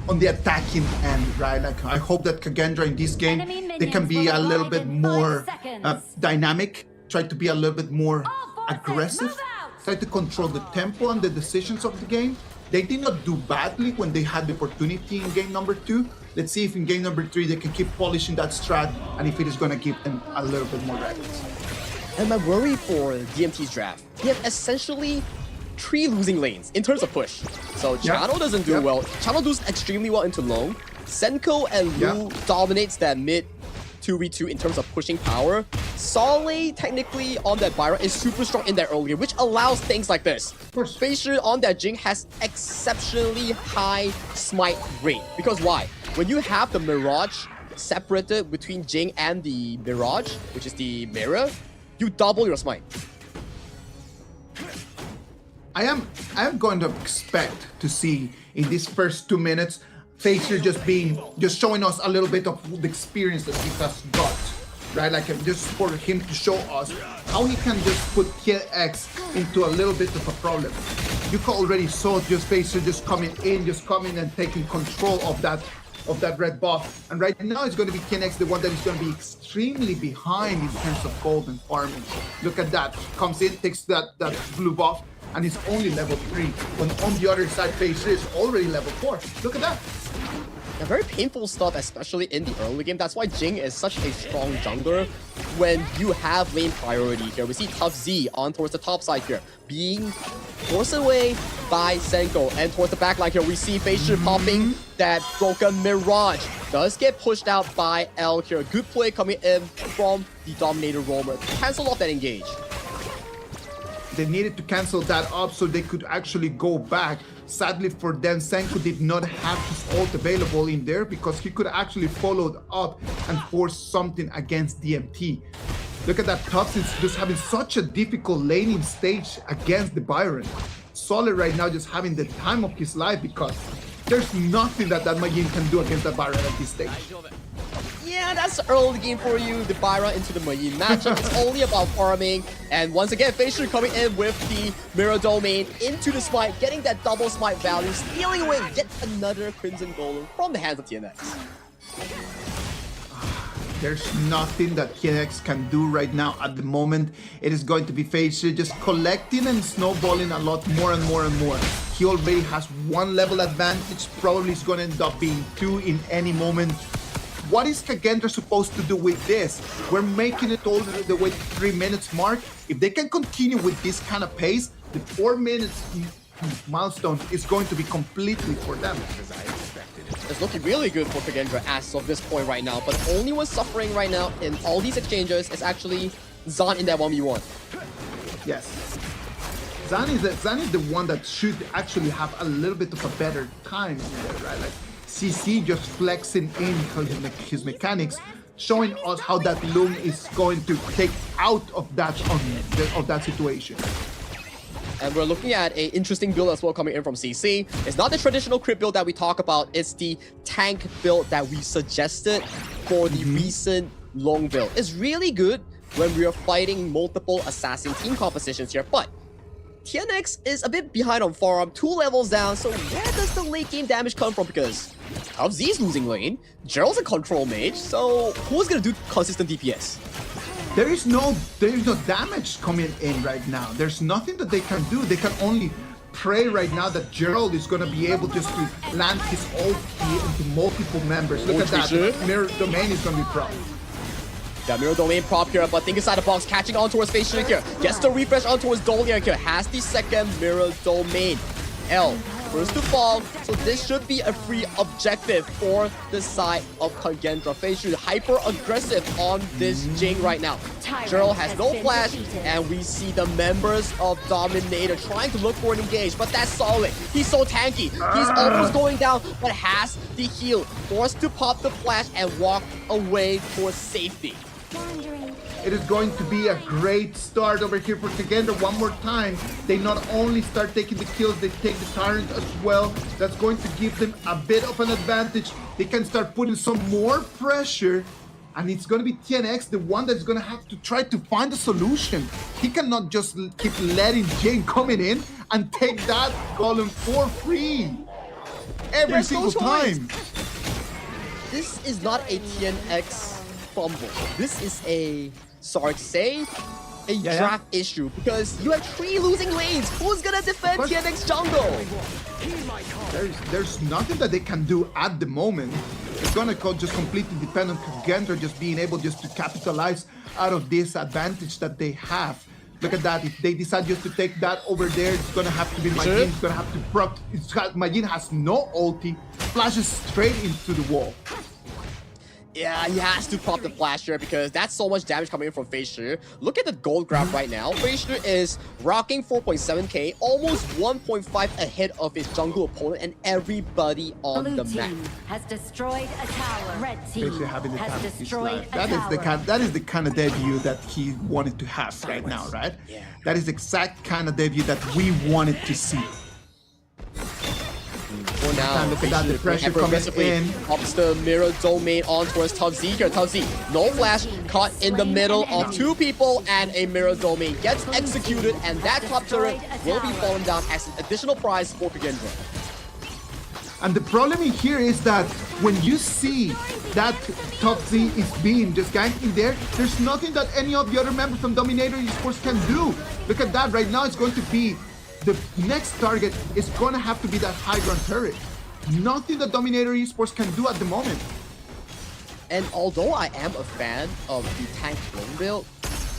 on the attacking end, right? Like I hope that Kagendra in this game, they can be a little bit more dynamic, try to be a little bit more aggressive, try to control the tempo and the decisions of the game. They did not do badly when they had the opportunity in game number 2. Let's see if in game number 3 they can keep polishing that strat and if it is going to give them a little bit more records. And my worry for DMT's draft, they have essentially 3 losing lanes in terms of push. So Chano doesn't do well. Chano does extremely well into low. Senko and Lu dominates that mid 2v2 in terms of pushing power. Solly, technically, on that Byron is super strong in that early game, which allows things like this. Facial on that Jing has exceptionally high smite rate. Because why? When you have the Mirage separated between Jing and the Mirage, which is the mirror, you double your smite. I am going to expect to see in these first 2 minutes Facer just showing us a little bit of the experience that he has got, right? Like just for him to show us how he can just put KX into a little bit of a problem. You already saw just Facer just coming and taking control of that red buff. And right now it's going to be KNX, the one that is going to be extremely behind in terms of gold and farming. Look at that. Comes in, takes that blue buff, and it's only level 3. When on the other side, Facer is already level 4. Look at that. Yeah, very painful stuff, especially in the early game. That's why Jing is such a strong jungler when you have lane priority here. We see Tough Z on towards the top side here, being forced away by Senko. And towards the back line here, we see Facer popping that broken Mirage. Does get pushed out by L here. Good play coming in from the Dominator roamer to cancel off that engage. They needed to cancel that up so they could actually go back. Sadly for them, Senko did not have his ult available in there because he could actually follow up and force something against DMT. Look at that, Tufts is just having such a difficult laning stage against the Byron. Solid right now just having the time of his life because there's nothing that Majin can do against the Byron at this stage. Yeah, that's the early game for you. The Byron into the Majin matchup. It's only about farming. And once again, Facial coming in with the Mirror Domain into the smite, getting that double smite value, stealing away yet another Crimson Golem from the hands of TNX. There's nothing that KX can do right now at the moment. It is going to be Facial just collecting and snowballing a lot more and more and more. He already has 1 level advantage. Probably is going to end up being 2 in any moment. What is Kagendra supposed to do with this? We're making it all the way to 3 minutes mark. If they can continue with this kind of pace, the 4 minutes milestone is going to be completely for them. It's looking really good for Kagendra as of this point right now, but the only one suffering right now in all these exchanges is actually Zan in that 1v1. Yes. Zan is the one that should actually have a little bit of a better time in there, right? Like CC just flexing in his mechanics, showing us how that Loom is going to take out of that situation. And we're looking at an interesting build as well coming in from CC. It's not the traditional crit build that we talk about, it's the tank build that we suggested for the recent long build. It's really good when we are fighting multiple assassin team compositions here, but TNX is a bit behind on farm, 2 levels down, so where does the late game damage come from? Because Tough Z's losing lane, Gerald's a control mage, so who's gonna do consistent DPS? There is no damage coming in right now. There's nothing that they can do. They can only pray right now that Gerald is going to be able just to land his ulti into multiple members. Look at that. Mirror Domain is going to be prop. That Mirror Domain prop here, but think inside the box, catching on towards Facial here. Gets the refresh on towards Dolia here. Has the second Mirror Domain. L, first to fall, so this should be a free objective for the side of Kagendra. Facial hyper aggressive on this Jing right now. Gerald has no flash, and we see the members of Dominator trying to look for an engage, but that's solid. He's so tanky. He's almost going down, but has the heal. Forced to pop the flash and walk away for safety. It is going to be a great start over here for Kagendra one more time. They not only start taking the kills, they take the Tyrant as well. That's going to give them a bit of an advantage. They can start putting some more pressure. And it's going to be TNX, the one that's going to have to try to find a solution. He cannot just keep letting Jane coming in and take that golem for free. every There's no single choice. time. This is not a TNX fumble. This is a, sorry to say, a draft issue because you have 3 losing lanes. Who's gonna defend TNX jungle? There's nothing that they can do at the moment. It's gonna just completely depend on KAGENDRA just being able just to capitalize out of this advantage that they have. Look at that. If they decide just to take that over there, it's gonna have to be Majin. It's gonna have to proc. Majin has no ulti, flashes straight into the wall. Yeah, he has to pop the flash here because that's so much damage coming in from Facer. Look at the gold graph right now. Facer is rocking 4.7k, almost 1.5 ahead of his jungle opponent and everybody on the map. Has destroyed a tower. Red team has destroyed a tower. That is the kind of debut that he wanted to have right now, right? Yeah. That is the exact kind of debut that we wanted to see. For now, look at that, the pressure coming in. Pops the mirror domain on towards TubZ here. TubZ, no flash, caught in the middle of 2 people, and a mirror domain gets executed, and that top turret will be fallen down as an additional prize for KAGENDRA. And the problem in here is that when you see that TubZ is being just ganked in there, there's nothing that any of the other members from Dominator Esports can do. Look at that, right now it's going to be the next target is going to have to be that high ground turret. Nothing that Dominator Esports can do at the moment. And although I am a fan of the tank lane build,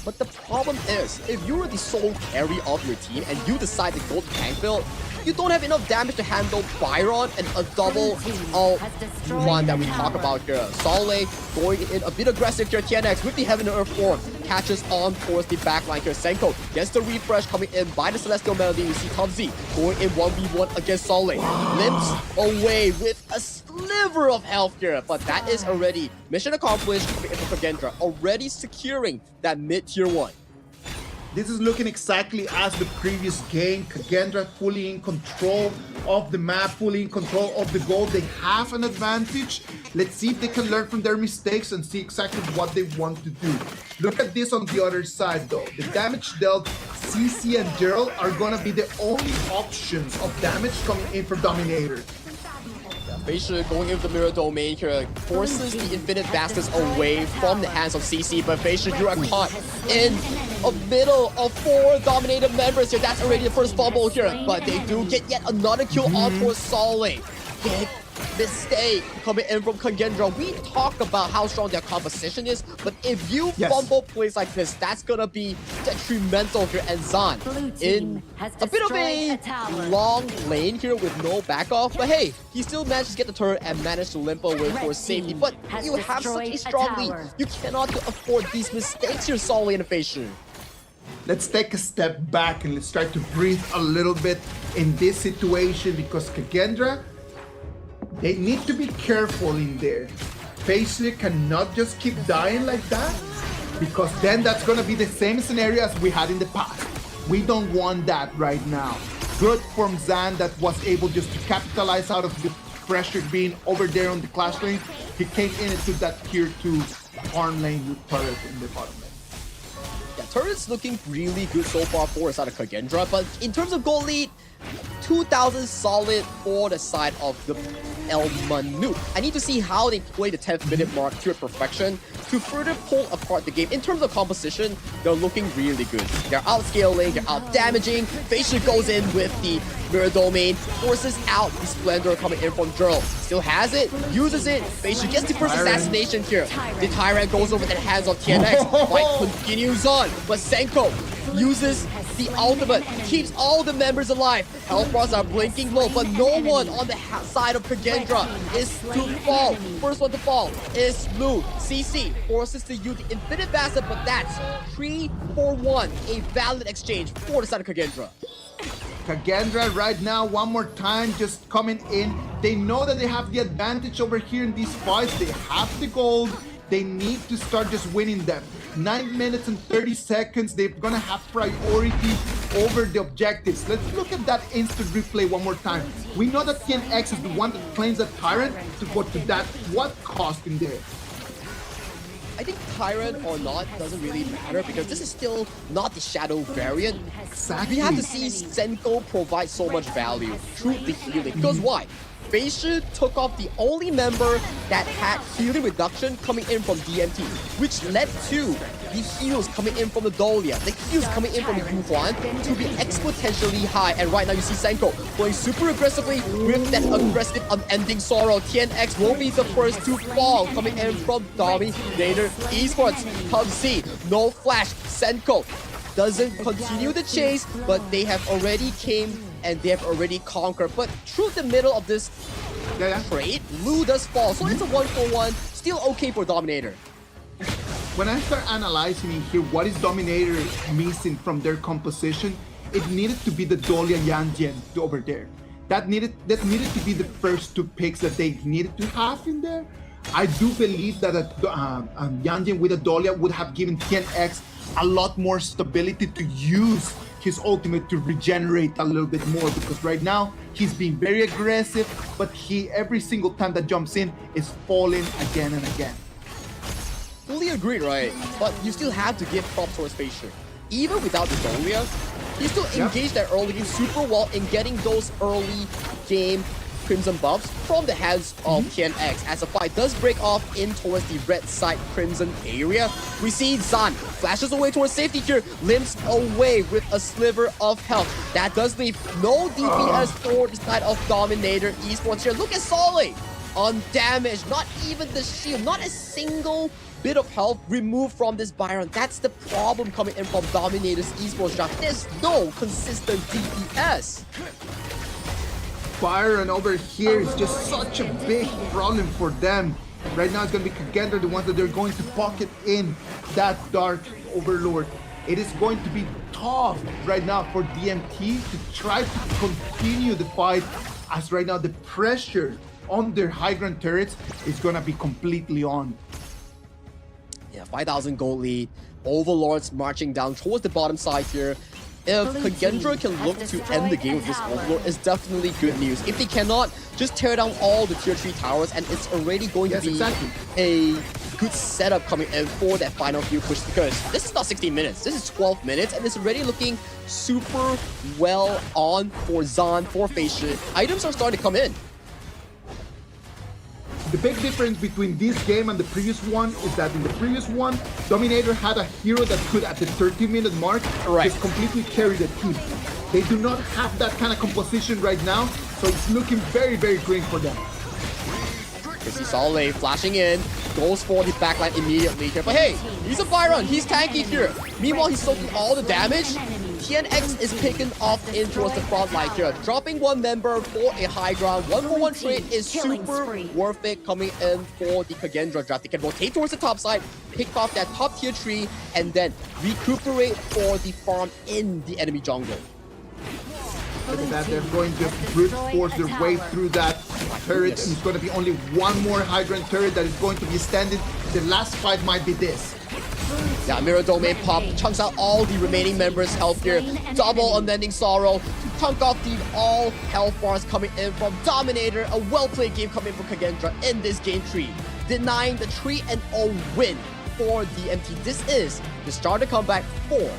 but the problem is, if you are the sole carry of your team and you decide to go to tank build, you don't have enough damage to handle Byron and a double one that we talk about here. Solé going in a bit aggressive here. TNX with the Heaven and Earth form catches on towards the backline here. Senko gets the refresh coming in by the Celestial Melody. We see TubZ going in 1v1 against Solé. Limps away with a sliver of health here, but that is already mission accomplished coming in for KAGENDRA, already securing that mid-tier 1. This is looking exactly as the previous game. KAGENDRA fully in control of the map, fully in control of the goal. They have an advantage. Let's see if they can learn from their mistakes and see exactly what they want to do. Look at this on the other side though. The damage dealt, CC and Gerald are gonna be the only options of damage coming in for Dominator. Facer going into the mirror domain here forces the infinite baskets away from the hands of CC, but Facer, you are caught in a middle of 4 Dominator members here. That's already the first fumble here, but they do get yet another kill on towards Solé. Big mistake coming in from KAGENDRA. We talk about how strong their composition is, but if you fumble plays like this, that's gonna be detrimental here. And Zan in a bit of a long lane here with no back off, but hey, he still managed to get the turret and managed to limp away for safety. But you have such a strong lead. You cannot afford these mistakes here, Solé and Facer. Let's take a step back and let's try to breathe a little bit in this situation because KAGENDRA, they need to be careful in there. Facer cannot just keep dying like that because then that's going to be the same scenario as we had in the past. We don't want that right now. Good from Zan that was able just to capitalize out of the pressure being over there on the clash lane. He came in and took that tier 2 farm lane with turret in the bottom lane. Yeah, turret's looking really good so far for the side of KAGENDRA, but in terms of gold lead, 2,000 solid for the side of the El Manu. I need to see how they play the 10th minute mark to perfection to further pull apart the game. In terms of composition, they're looking really good. They're outscaling, they're out damaging. Facer goes in with the mirror domain, forces out the Splendor coming in from Gerald. Still has it, uses it. Facer gets the first assassination here. The Tyrant goes over the hands of TNX. Fight continues on, but Senko uses the ultimate, keeps all the members alive. Health bars are blinking low, but no one on the side of KAGENDRA is to fall. First one to fall is Blue. CC forces to use the infinite basket, but that's 3-4-1, a valid exchange for the side of KAGENDRA. KAGENDRA right now, one more time, just coming in. They know that they have the advantage over here in these fights. They have the gold. They need to start just winning them. 9 minutes and 30 seconds. They're gonna have priority over the objectives. Let's look at that instant replay one more time. We know that TNX is the one that claims that Tyrant, but to that, what cost in there? I think Tyrant or not doesn't really matter because this is still not the Shadow variant. Exactly. We have to see Senko provide so much value through the healing. Because why? Facial took off the only member that had healing reduction coming in from DMT, which led to the heals coming in from the Dahlia, the heals coming in from the Yuhuan to be exponentially high. And right now you see Senko going super aggressively with that aggressive unending sorrow. TNX will be the first to fall coming in from Dominator Esports. PUBG, no flash. Senko doesn't continue the chase, but they have already came and they have already conquered. But through the middle of this trade, Lu does fall. So it's a 1-for-1, still okay for Dominator. When I start analyzing in here, what is Dominator missing from their composition? It needed to be the Dahlia Yanjian over there. That needed to be the first two picks that they needed to have in there. I do believe that Yanjian with a Dahlia would have given TNX a lot more stability to use his ultimate to regenerate a little bit more, because right now he's being very aggressive, but he every single time that jumps in is falling again and again. Fully agreed, right? But you still have to give props towards Facial. Even without the Dahlia, he still engaged that early game super well in getting those early game Crimson buffs from the hands of TNX as the fight does break off in towards the red side Crimson area. We see Zan flashes away towards safety here, limps away with a sliver of health. That does leave no DPS for the side of Dominator Esports here. Look at Solly, undamaged, not even the shield, not a single bit of health removed from this Byron. That's the problem coming in from Dominator's Esports draft. There's no consistent DPS. Byron over here is just such a big problem for them. Right now it's going to be KAGENDRA, the ones that they're going to pocket in that Dark Overlord. It is going to be tough right now for DMT to try to continue the fight, as right now the pressure on their high ground turrets is going to be completely on. Yeah, 5,000 gold lead. Overlords marching down towards the bottom side here. If KAGENDRA can look to end the game with this Overlord, it's definitely good news. If they cannot, just tear down all the tier 3 towers and it's already going to be a good setup coming in for that final few push, because this is not 16 minutes, this is 12 minutes and it's already looking super well on for Zan, for Facial. Items are starting to come in. The big difference between this game and the previous one is that in the previous one, Dominator had a hero that could, at the 30-minute mark, just completely carry the team. They do not have that kind of composition right now, so it's looking very, very green for them. You see Solay flashing in, goes for the backline immediately here. But hey, he's a Byron, he's tanky here. Meanwhile, he's soaking all the damage. TNX is picking off in towards the front line here, dropping one member for a high ground. 1-for-1 trade is super worth it coming in for the KAGENDRA draft. They can rotate towards the top side, pick off that top tier tree, and then recuperate for the farm in the enemy jungle. Look at that, they're going to brute force their way through that turret, and it's going to be only one more high ground turret that is going to be standing. The last fight might be this. Yeah, Mirror Domain pop chunks out all the remaining members' health here. Double Unending Sorrow to chunk off the all health bars coming in from Dominator. A well-played game coming from KAGENDRA in this game 3, denying the 3-0 win for DMT. This is the start of comeback for